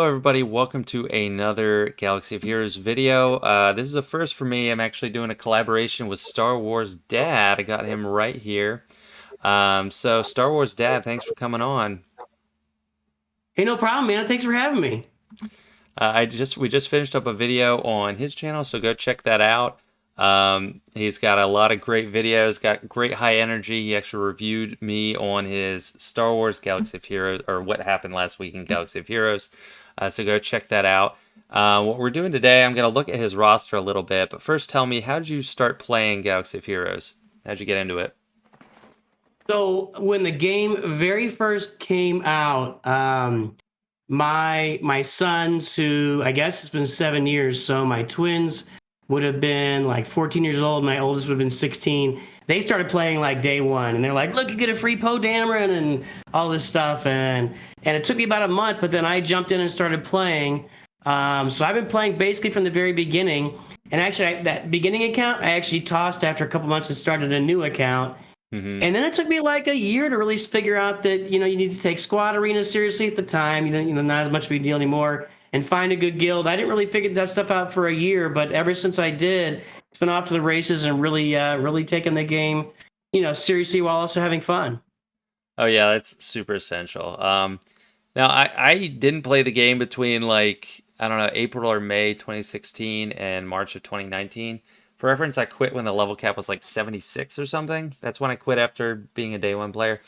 Hello everybody, welcome to another Galaxy of Heroes video. This is a first for me. I'm actually doing a collaboration with Star Wars Dad. I got him right here. So Star Wars Dad, thanks for coming on. Hey, no problem, man. Thanks for having me. We just finished up a video on his channel, so go check that out. He's got a lot of great videos, got great high energy. He actually reviewed me on his Star Wars Galaxy of Heroes, or what happened last week in Galaxy of Heroes. So go check that out. What we're doing today, I'm going to look at his roster a little bit, but first tell me, how did you start playing Galaxy of Heroes? How'd you get into it? So when the game very first came out, my sons, who I guess it's been 7 years, so my twins would have been like 14 years old. My oldest would have been 16. They started playing like day one, and they're like, "Look, you get a free Poe Dameron and all this stuff." And it took me about a month, but then I jumped in and started playing. So I've been playing basically from the very beginning. And actually, that beginning account I actually tossed after a couple months and started a new account. Mm-hmm. And then it took me like a year to really figure out that, you need to take squad arenas seriously at the time, not as much of a deal anymore, and find a good guild. I didn't really figure that stuff out for a year, but ever since I did, it's been off to the races and really taking the game, seriously while also having fun. Oh yeah, that's super essential. Now I didn't play the game between like I don't know April or May 2016 and March of 2019. For reference, I quit when the level cap was like 76 or something. That's when I quit after being a day one player.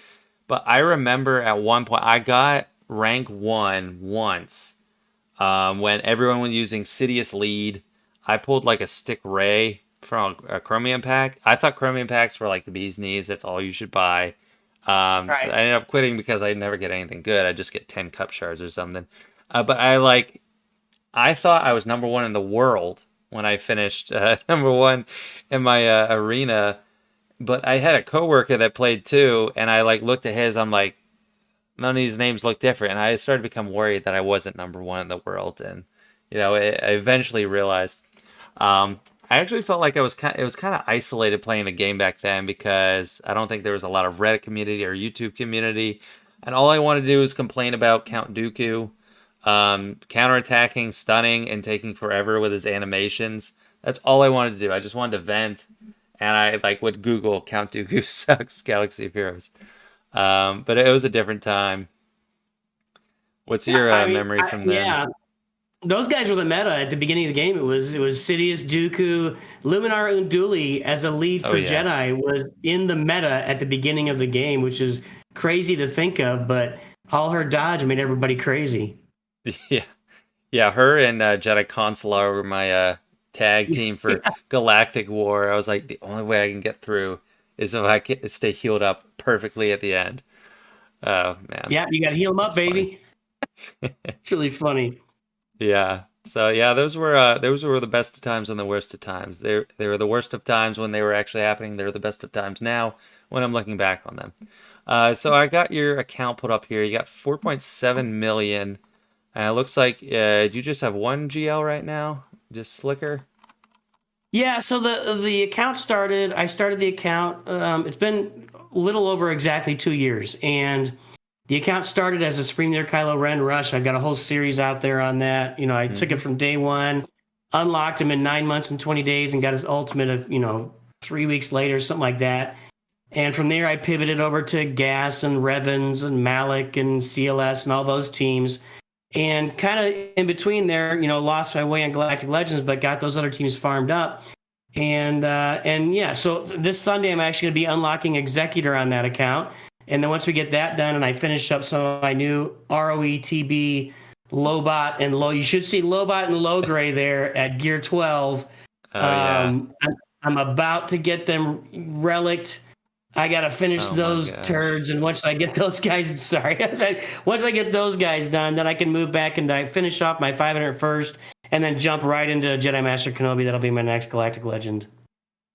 But I remember at one point I got rank one once when everyone was using Sidious lead. I pulled like a stick ray from a chromium pack. I thought chromium packs were like the bee's knees. That's all you should buy. I Right. ended up quitting because I never get anything good. I just get 10 cup shards or something. But I thought I was number one in the world when I finished number one in my arena. But I had a coworker that played too, and I like looked at his. I'm like, none of these names look different, and I started to become worried that I wasn't number one in the world. And I eventually realized. I actually felt like it was kind of isolated playing the game back then because I don't think there was a lot of Reddit community or YouTube community, and all I wanted to do was complain about Count Dooku, counterattacking, stunning, and taking forever with his animations. That's all I wanted to do. I just wanted to vent, and I like would Google Count Dooku sucks Galaxy of Heroes. But it was a different time. What's Yeah, your I mean, memory from then? yeah, those guys were the meta at the beginning of the game. It was Sidious, Dooku, Luminar Unduli as a lead Oh for yeah. Jedi was in the meta at the beginning of the game, which is crazy to think of, but all her dodge made everybody crazy. Yeah. Yeah, her and Jedi Consular were my tag team for Galactic War. I was like, the only way I can get through is if I can stay healed up perfectly at the end. Oh man, Yeah, you got to heal them up, that's funny. baby. It's really funny. Yeah. So yeah, those were the best of times and the worst of times. They were the worst of times when they were actually happening. They're the best of times now when I'm looking back on them. So I got your account put up here. You got 4.7 million. It looks like do you just have one GL right now? Just Slicker? Yeah, so the account started. I started the account. It's been a little over exactly 2 years, and the account started as a Supreme Leader Kylo Ren Rush. I've got a whole series out there on that. I took it Mm-hmm. from day one, unlocked him in 9 months and 20 days, and got his ultimate of 3 weeks later, something like that. And from there, I pivoted over to Gas and Revens and Malik and CLS and all those teams. And kind of in between there, lost my way on Galactic Legends, but got those other teams farmed up. And yeah, so this Sunday I'm actually going to be unlocking Executor on that account. And then once we get that done, and I finish up some of my new ROETB Lobot and low, you should see Lobot and low gray there at Gear 12. Oh yeah. I'm about to get them relicked. I gotta finish Oh my those gosh. turds, and once I get those guys, sorry, once I get those guys done, then I can move back and I finish off my 501st, and then jump right into Jedi Master Kenobi. That'll be my next Galactic Legend.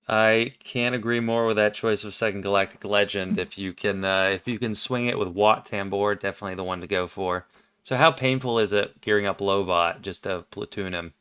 I can't agree more with that choice of second Galactic Legend. If you can swing it with Watt Tambor, definitely the one to go for. So how painful is it gearing up Lobot just to platoon him?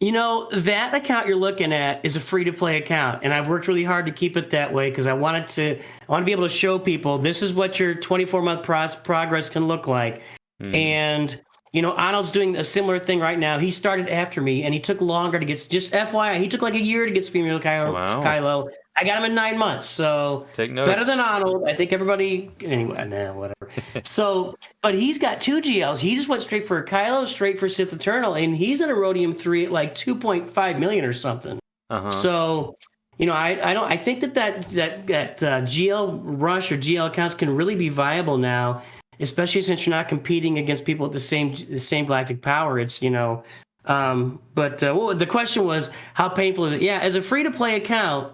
That account you're looking at is a free to play account, and I've worked really hard to keep it that way because I want to be able to show people this is what your 24-month progress can look like. Hmm. And Arnold's doing a similar thing right now. He started after me, and he took longer to get. Just FYI, he took like a year to get Female Wow. Kylo. I got him in 9 months, so Take better than notes. Arnold. I think everybody. Anyway, nah, whatever. So, but he's got two GLs. He just went straight for a Kylo, straight for Sith Eternal, and he's in a Rhodium 3 at like 2.5 million or something. Uh-huh. So, I don't. I think that GL rush or GL accounts can really be viable now, especially since you're not competing against people with the same galactic power. It's but well, the question was, how painful is it? Yeah, as a free to play account,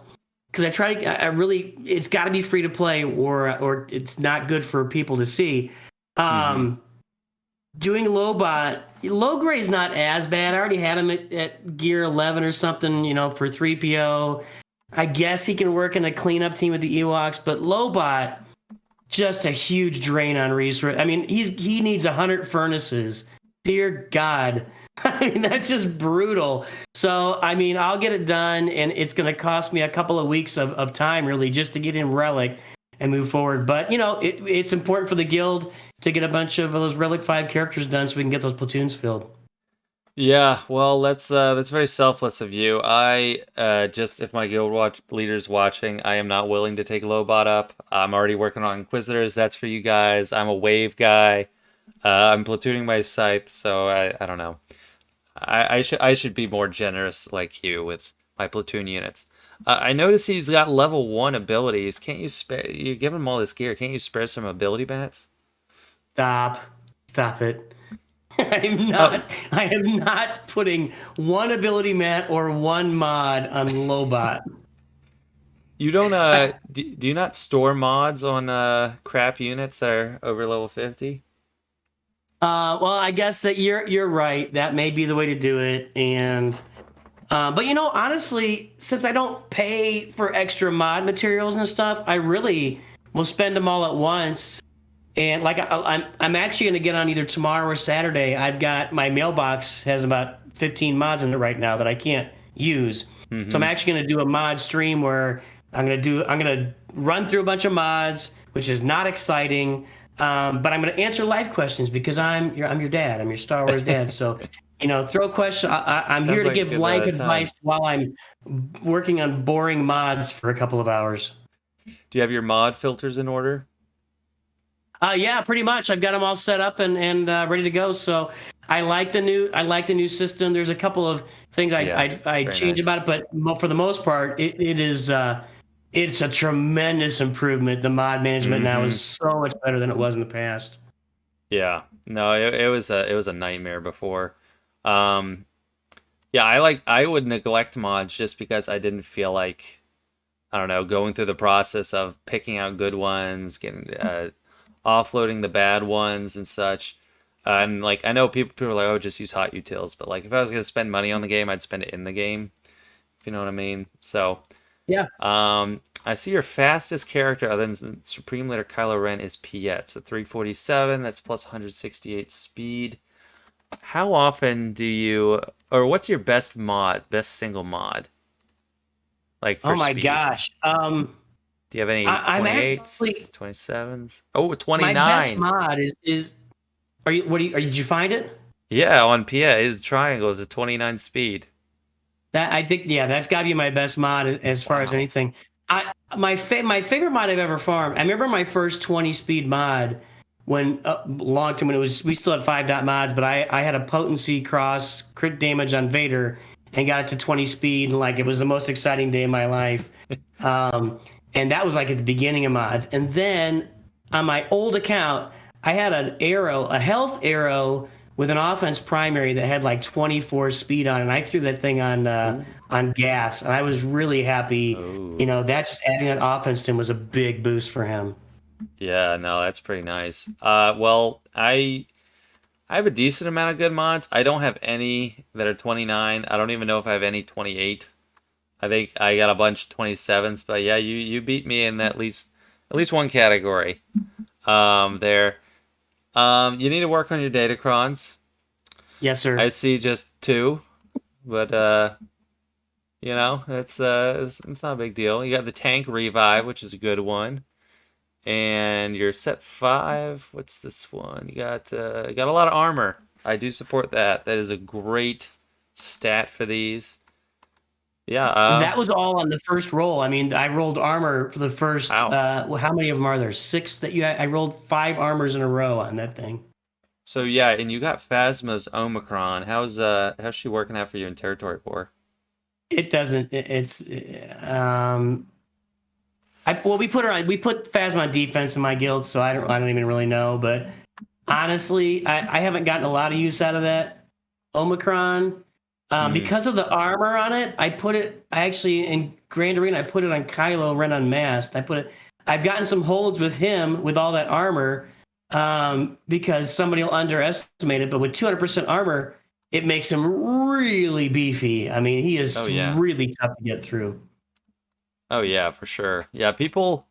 because I really, it's got to be free to play, or it's not good for people to see. Mm-hmm. Doing low grade is not as bad. I already had him at gear 11 or something, for 3PO. I guess he can work in a cleanup team with the Ewoks, but Lobot, just a huge drain on resource. I mean, he needs 100 furnaces. Dear God. I mean, that's just brutal. So, I mean, I'll get it done, and it's going to cost me a couple of weeks of time, really, just to get him Relic and move forward. But, it's important for the guild to get a bunch of those Relic 5 characters done so we can get those platoons filled. Yeah, well, that's very selfless of you. I just if my leader's watching, I am not willing to take Lobot up. I'm already working on Inquisitors. That's for you guys. I'm a wave guy. I'm platooning my scythe, so I don't know. I should be more generous like you with my platoon units. I notice he's got level 1 abilities. Can't you spare? You give him all this gear. Can't you spare some ability bats? Stop. Stop it. I'm Oh, not. I am not putting one ability mat or one mod on Lobot. you don't do you not store mods on crap units that are over level 50? Well, I guess that you're right. That may be the way to do it. And but honestly, since I don't pay for extra mod materials and stuff, I really will spend them all at once. And like I'm actually going to get on either tomorrow or Saturday. I've got my mailbox has about 15 mods in it right now that I can't use. So I'm Mm-hmm. actually going to do a mod stream where I'm going to run through a bunch of mods, which is not exciting. But I'm going to answer live questions because I'm your dad. I'm your Star Wars dad. So, throw questions. I'm Sounds here to like a give good life time. advice while I'm working on boring mods for a couple of hours. Do you have your mod filters in order? Yeah, pretty much. I've got them all set up and ready to go. So I like the new system. There's a couple of things I Yeah, I, I very change nice. about it, but for the most part, it's a tremendous improvement. The mod management now Mm-hmm. is so much better than it was in the past. Yeah. No, it was a nightmare before. Um, yeah, I would neglect mods just because I didn't feel like I don't know, going through the process of picking out good ones, getting offloading the bad ones and such. And like I know people are like, oh, just use hot utils, but like if I was gonna spend money on the game, I'd spend it in the game, if you know what I mean. So, Yeah. I see your fastest character other than Supreme Leader Kylo Ren is Piet. So 347, that's plus 168 speed. How often do you, or what's your best single mod, like for Oh my speed? gosh. Do you have any I'm actually 28s, 27s? Oh, my best 29. mod is. Are you? What do you? Did you find it? Yeah, on Pia, his triangle is a 29 speed. That I think, yeah, that's got to be my best mod as far as Wow. anything. My favorite mod I've ever farmed. I remember my first 20 speed mod when long time when it was we still had 5 dot mods, but I had a potency cross crit damage on Vader and got it to 20 speed, and like it was the most exciting day of my life. Um, and that was like at the beginning of mods. And then on my old account, I had a health arrow with an offense primary that had like 24 speed on it. And I threw that thing Ooh. on gas, and I was really happy. Oh. That just adding that offense to him was a big boost for him. Yeah, no, that's pretty nice. Well, I have a decent amount of good mods. I don't have any that are 29. I don't even know if I have any 28. I think I got a bunch of 27s, but yeah, you beat me in at least one category. There. You need to work on your datacrons. Yes, I sir. see just two, but it's not a big deal. You got the tank revive, which is a good one, and you're set 5. What's this one? You got a lot of armor. I do support that. That is a great stat for these. Yeah. That was all on the first roll. I mean, I rolled armor for the first. Wow. Well, how many of them are there? Six that you. I rolled 5 armors in a row on that thing. So yeah, and you got Phasma's Omicron. How's she working out for you in Territory 4? It doesn't. It's. Well, we put her on. We put Phasma on defense in my guild, so I don't even really know. But honestly, I haven't gotten a lot of use out of that Omicron. Mm. Because of the armor on it, I actually in Grand Arena I put it on Kylo Ren Unmasked. I've gotten some holds with him with all that armor, because somebody will underestimate it. But with 200% armor, it makes him really beefy. I mean, he Oh is yeah. really tough to get through. Oh yeah, for sure. Yeah, people.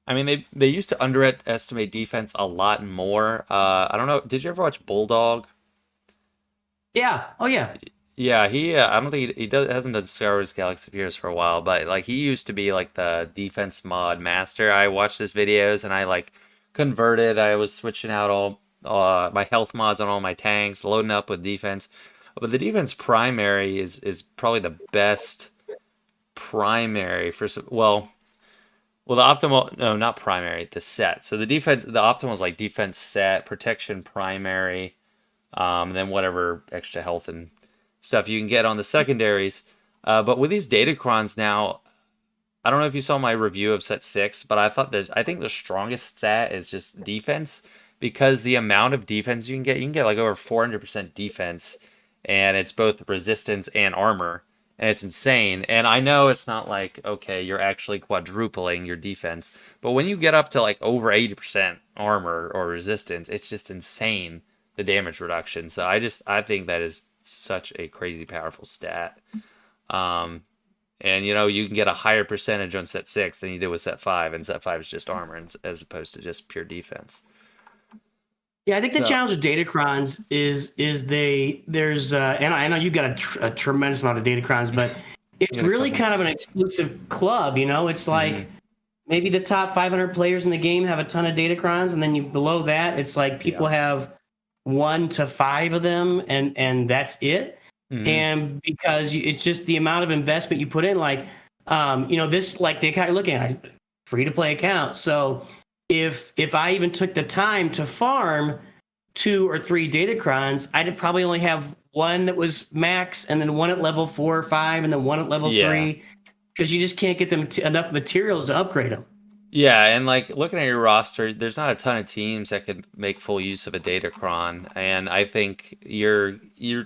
I mean, they used to underestimate defense a lot more. I don't know. Did you ever watch Bulldog? Yeah. Oh yeah. Yeah, he. I don't think he does hasn't done Star Wars Galaxy of Heroes for a while, but like he used to be like the defense mod master. I watched his videos and I like converted. I was switching out all my health mods on all my tanks, loading up with defense. But the defense primary is probably the best primary for well, the optimal, no, not primary, the set. So the optimal is like defense set, protection primary, and then whatever extra health and stuff you can get on the secondaries. But with these datacrons now, I don't know if you saw my review of set 6, but I think the strongest stat is just defense because the amount of defense you can get like over 400% defense, and it's both resistance and armor, and it's insane. And I know it's not like, okay, you're actually quadrupling your defense, but when you get up to like over 80% armor or resistance, it's just insane the damage reduction. So I think that is such a crazy powerful stat. Um, and you can get a higher percentage on set 6 than you did with set 5, and set 5 is just armor as opposed to just pure defense. Yeah, I think the So, challenge with Datacrons is there's and I know you've got a tremendous amount of Datacrons, but you it's got a really couple. kind of an exclusive club. It's Hmm. like maybe the top 500 players in the game have a ton of Datacrons, and then below that, it's like Yeah. people have 1 to 5 of them, and that's it. Hmm. And because it's just the amount of investment you put in, like this, like they kind of looking at free to play account. So if I even took the time to farm 2 or 3 Datacrons, I'd probably only have one that was max, and then one at level 4 or 5, and then one at level Yeah. 3, because you just can't get them enough materials to upgrade them. Yeah, and like looking at your roster, there's not a ton of teams that could make full use of a Datacron, and I think you're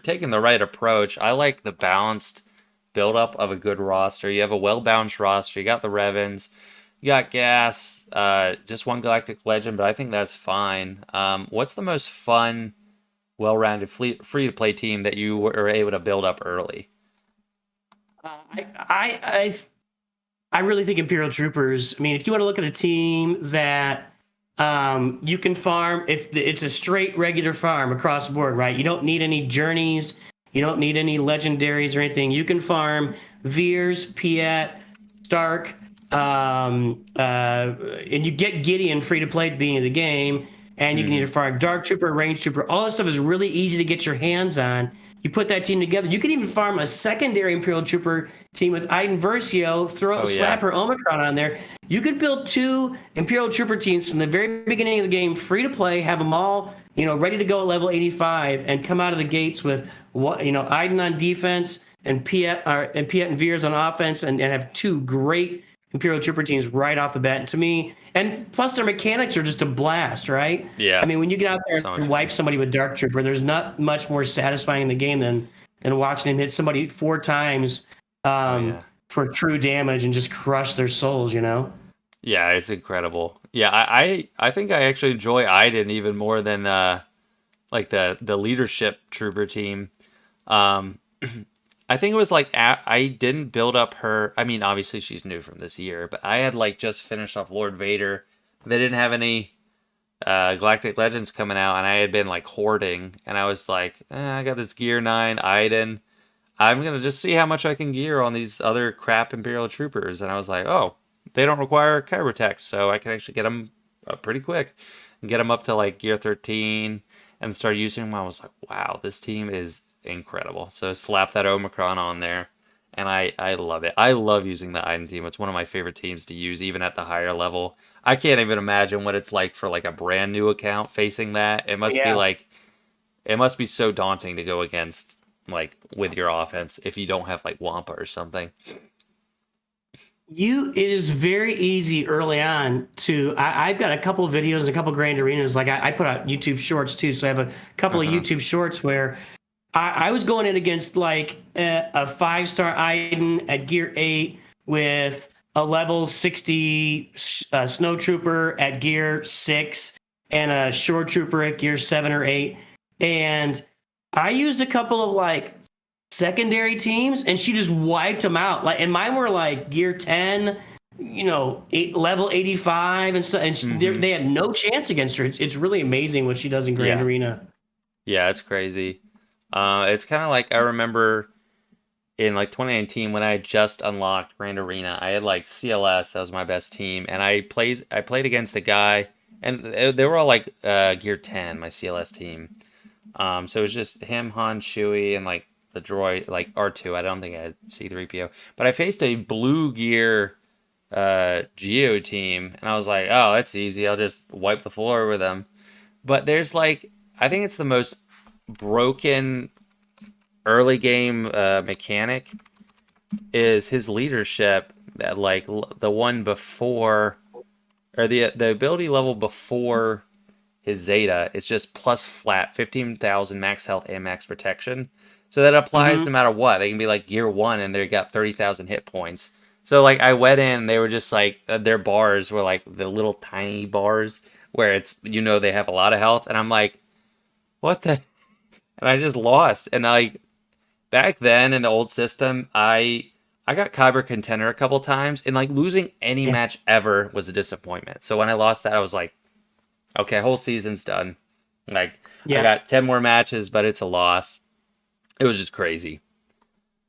taking the right approach. I like the balanced buildup of a good roster. You have a well-balanced roster. You got the Revens, you got Gas, just one Galactic Legend, but I think that's fine. What's the most fun, well-rounded, free-to-play team that you were able to build up early? Uh, I, I I I really think Imperial Troopers. I mean, if you want to look at a team that you can farm, it's a straight regular farm across the board, right? You don't need any journeys, you don't need any legendaries or anything. You can farm Veers, Piet, Stark, and you get Gideon free to play at the beginning of the game. And you can Hmm. either farm Dark Trooper, Range Trooper. All this stuff is really easy to get your hands on. You put that team together. You can even farm a secondary Imperial Trooper team with Iden Versio, Oh slap yeah, her Omicron on there. You could build 2 Imperial Trooper teams from the very beginning of the game, free to play, have them all, ready to go at level 85, and come out of the gates with Iden on defense and Piet and Veers on offense, and have 2 great Imperial Trooper teams right off the bat. And to me, and plus their mechanics are just a blast, right? I yeah, mean, when you get out there so much and wipe fun. somebody with Dark Trooper, there's not much more satisfying in the game than watching him hit somebody 4 times Oh yeah. for true damage and just crush their souls. Yeah, it's incredible. Yeah, I think I actually enjoy Iden even more than like the leadership trooper team. Um, I think it was like I didn't build up her. I mean, obviously she's new from this year, but I had like just finished off Lord Vader. They didn't have any Galactic Legends coming out, and I had been like hoarding, and I was like, I got this Gear 9 Iden. I'm gonna just see how much I can gear on these other crap Imperial troopers, and I was like, oh, they don't require Kybertex, so I can actually get them pretty quick and get them up to like Gear 13. and started using them. I was like, wow, this team is incredible. So slap that Omicron on there, and I love it. I love using the Iden team. It's one of my favorite teams to use, even at the higher level. I can't even imagine what it's like for like a brand new account facing that. Yeah. It must be so daunting to go against like with your offense if you don't have like Wampa or something. It is very easy early on to. I've got a couple of videos, a couple of grand arenas. Like I put out YouTube shorts too, so I have a couple of Uh-huh. YouTube shorts where I was going in against like a 5-star Iden at gear 8 with a level 60 snow trooper at gear 6 and a shore trooper at gear 7 or 8. And I used a couple of like secondary teams and she just wiped them out. Like, and mine were like gear 10, level 85 and so, and Hmm. they had no chance against her. It's really amazing what she does in Grand Yeah. Arena. Yeah, it's crazy. It's kind of like I remember in like 2019 when I had just unlocked Grand Arena, I had like CLS, that was my best team, and I played against a guy, and they were all like gear 10, my CLS team. So it was just him, Han, Chewie, and like the droid, like R2. I don't think I had C3PO, but I faced a blue gear Geo team, and I was like, oh, that's easy. I'll just wipe the floor with them. But there's like, I think it's the most broken early game mechanic is his leadership. That like the one before, or the ability level before his Zeta is just plus flat 15,000 max health and max protection. So that applies no Hmm. matter what. They can be like gear 1 and they got 30,000 hit points. So like I went in, they were just like their bars were like the little tiny bars where it's they have a lot of health, and I'm like, what the? And I just lost. And like back then in the old system, I got Kyber contender a couple times, and like losing any Yeah. match ever was a disappointment. So when I lost that, I was like, okay, whole season's done. Like I Yeah. got 10 more matches, but it's a loss. It was just crazy.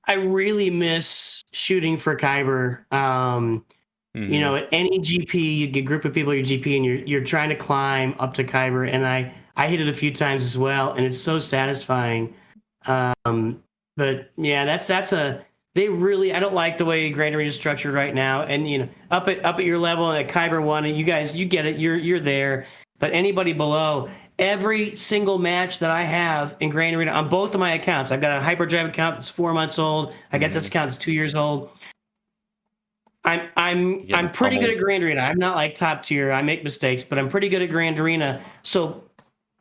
I really miss shooting for Kyber. Hmm. At any GP, you get a group of people at your GP and you're trying to climb up to Kyber. And I hit it a few times as well, and it's so satisfying. But yeah, that's a they really I don't like the way Grand Arena is structured right now. And up at your level and at Kyber 1, and you guys you get it, you're there. But anybody below, every single match that I have in Grand Arena on both of my accounts, I've got a Hyperdrive account that's 4 months old. I got this Hmm. account that's 2 years old. I'm I'm Getting I'm pretty good at pummeled. Grand Arena. I'm not like top tier. I make mistakes, but I'm pretty good at Grand Arena. So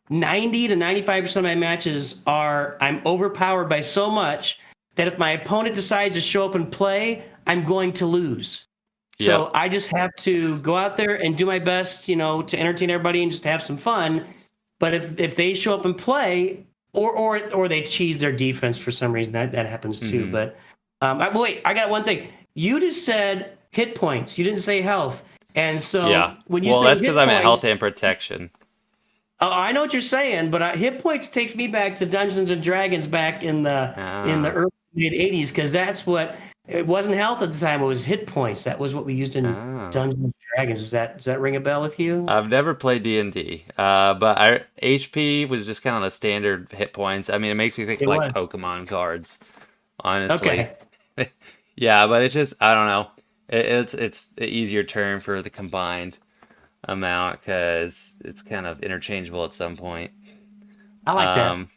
90 to 95% of my matches are I'm overpowered by so much that if my opponent decides to show up and play, I'm going to lose. Yep. So I just have to go out there and do my best, to entertain everybody and just have some fun. But if they show up and play, or they cheese their defense for some reason, that happens too. Hmm. But wait, I got one thing. You just said hit points. You didn't say health. And Yeah. so when you Well, say that's because hit I'm at health points, and protection. I know what you're saying, but hit points takes me back to Dungeons and Dragons back in the Ah. early mid '80s because that's what it wasn't health at the time. It was hit points. That was what we used in Ah. Dungeons and Dragons. Does that ring a bell with you? I've never played D&D, but HP was just kind of the standard hit points. I mean, it makes me think of It like was. Pokemon cards, honestly. Okay. Yeah, but it's just I don't know. It's an easier term for the combined amount because it's kind of interchangeable at some point. I like that. Um,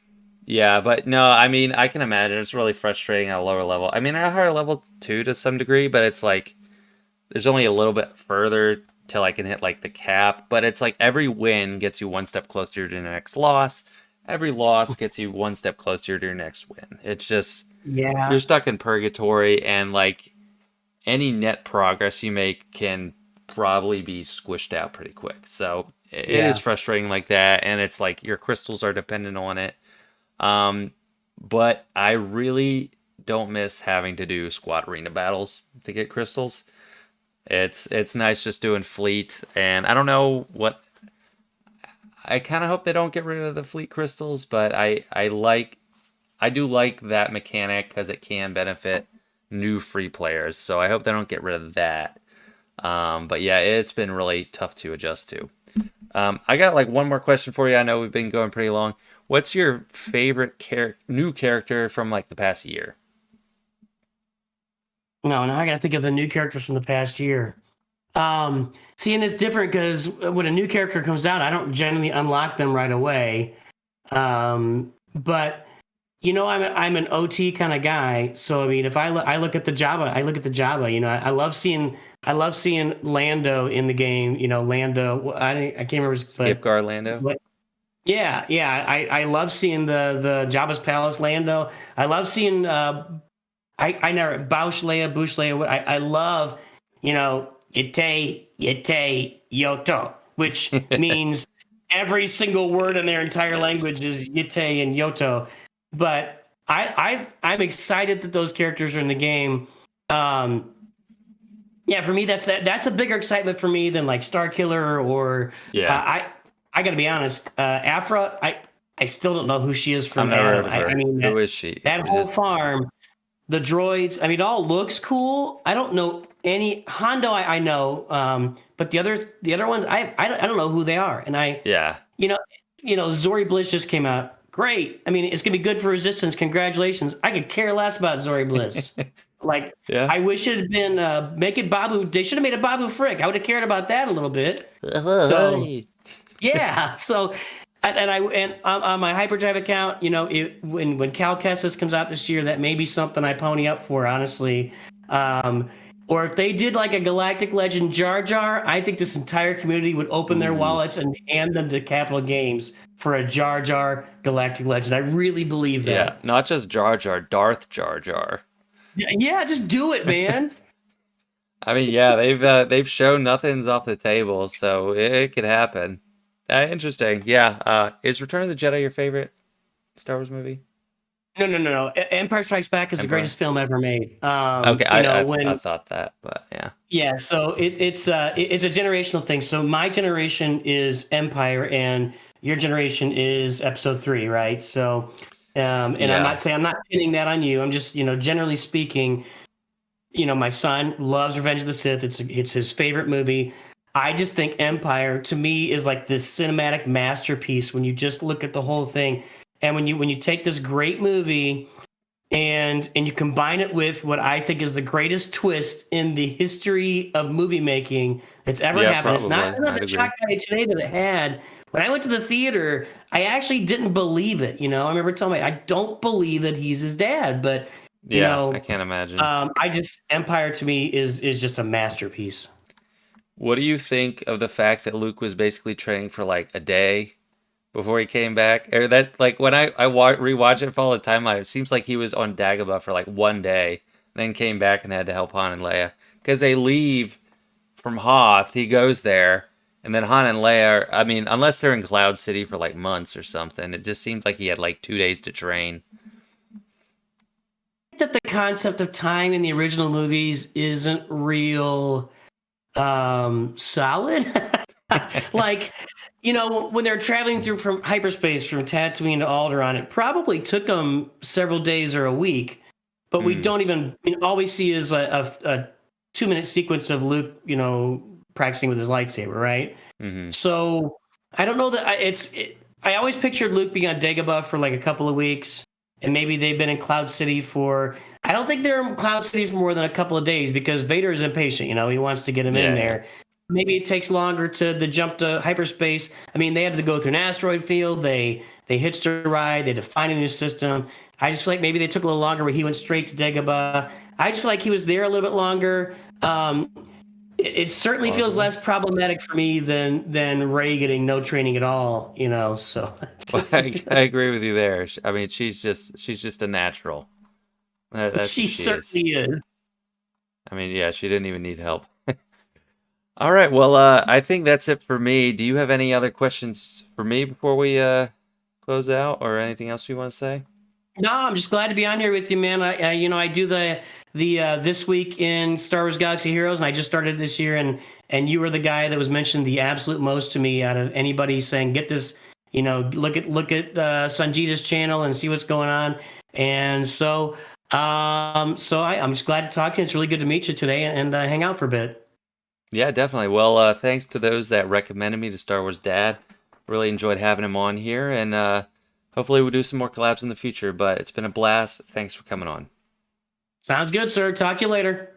yeah, but no, I mean I can imagine it's really frustrating at a lower level. I mean at a higher level too to some degree, but it's like there's only a little bit further till I can hit like the cap. But it's like every win gets you one step closer to your next loss. Every loss gets you one step closer to your next win. It's just you're Yeah. stuck in purgatory, and like any net progress you make can probably be squished out pretty quick. So it is Yeah. frustrating like that, and it's like your crystals are dependent on it. Um, but I really don't miss having to do squad arena battles to get crystals. It's nice just doing fleet, and I don't know what I kind of hope they don't get rid of the fleet crystals, but I do like that mechanic because it can benefit new free players. So I hope they don't get rid of that. But yeah, it's been really tough to adjust to. I got like one more question for you. I know we've been going pretty long. What's your favorite new character from like the past year? No, now I got to think of the new characters from the past year. Seeing it's different because when a new character comes out, I don't generally unlock them right away. But I'm an OT kind of guy. So I mean, if I look at the Java, I look at the Java. I love seeing Lando in the game. Lando. I can't remember, but Skipgar Lando? what? Yeah, yeah. I love seeing the Jabba's Palace Lando. I love seeing I never Bush Leia. I love, Yete Yoto, which means every single word in their entire language is Yete and Yoto. But I'm excited that those characters are in the game. Um, yeah, for me that's a bigger excitement for me than like Star Killer or Yeah, I got to be honest, Afra. I still don't know who she is I've from never Adam. heard of I her. mean Who is she? that It's whole just farm, the droids. I mean, it all looks cool. I don't know any Hondo. I know, but the other ones, I don't know who they are. And yeah. you know, Zori Bliss just came out. Great. I mean, it's gonna be good for Resistance. Congratulations. I could care less about Zori Bliss. Like, Yeah. I wish it had been make it Babu. They should have made a Babu Frick. I would have cared about that a little bit. So yeah. So, and on my Hyperdrive account, when Cal Kestis comes out this year, that may be something I pony up for, honestly. Um, or if they did like a Galactic Legend Jar Jar, I think this entire community would open their Ooh. wallets and hand them to Capital Games for a Jar Jar Galactic Legend. I really believe Yeah, that. not just Jar Jar, Darth Jar Jar. Yeah, just do it, man. I mean, yeah, they've shown nothing's off the table, so it could happen. Interesting. Yeah. Is Return of the Jedi your favorite Star Wars movie? No, no, no, no. Empire Strikes Back is the Empire. greatest film ever made. Okay, I When thought that, but yeah. Yeah, so it's a generational thing. So my generation is Empire, and your generation is Episode 3, right? So, and Yeah. I'm not pinning that on you. I'm just, generally speaking, my son loves Revenge of the Sith. It's his favorite movie. I just think Empire to me is like this cinematic masterpiece when you just look at the whole thing, and when you take this great movie and you combine it with what I think is the greatest twist in the history of movie making that's ever Yeah, happened. It's probably. not I'd the shock agree. value today that it had. When I went to the theater, I actually didn't believe it. I remember telling me I don't believe that he's his dad, but you Yeah, I know, can't imagine. I just Empire to me is just a masterpiece. What do you think of the fact that Luke was basically training for like a day before he came back? Or that, like, when rewatch it, follow the timeline, it seems like he was on Dagobah for like one day, then came back and had to help Han and Leia. Because they leave from Hoth, he goes there, and then Han and Leia, I mean, unless they're in Cloud City for like months or something, it just seems like he had like 2 days to train. That the concept of time in the original movies isn't real solid. Like, when they're traveling through from hyperspace from Tatooine to Alderaan, it probably took them several days or a week, but we Hmm. don't even, all we see is a 2-minute sequence of Luke, practicing with his lightsaber, right? Hmm. So I don't know that I always pictured Luke being on Dagobah for like a couple of weeks, and maybe they've been in Cloud City for. I don't think they're in Cloud City for more than a couple of days because Vader is impatient. He wants to get him in Yeah, yeah. there. Maybe it takes longer to the jump to hyperspace. I mean, they had to go through an asteroid field. They hitched a ride. They defined a new system. I just feel like maybe they took a little longer, where he went straight to Dagobah. I just feel like he was there a little bit longer. It certainly feels Possibly. less problematic for me than Ray getting no training at all. So Well, I agree with you there. I mean, she's just a natural. That's who she she is. certainly is. I mean, yeah, she didn't even need help. All right, well, I think that's it for me. Do you have any other questions for me before we close out, or anything else you want to say? No, I'm just glad to be on here with you, man. I do the this week in Star Wars Galaxy Heroes, and I just started this year, and you were the guy that was mentioned the absolute most to me out of anybody saying get this. Look at Sanjita's channel and see what's going on. And so I'm just glad to talk to you. It's really good to meet you today and hang out for a bit. Yeah, definitely. Well, thanks to those that recommended me to Star Wars Dad. Really enjoyed having him on here, and hopefully we'll do some more collabs in the future. But it's been a blast. Thanks for coming on. Sounds good, sir. Talk to you later.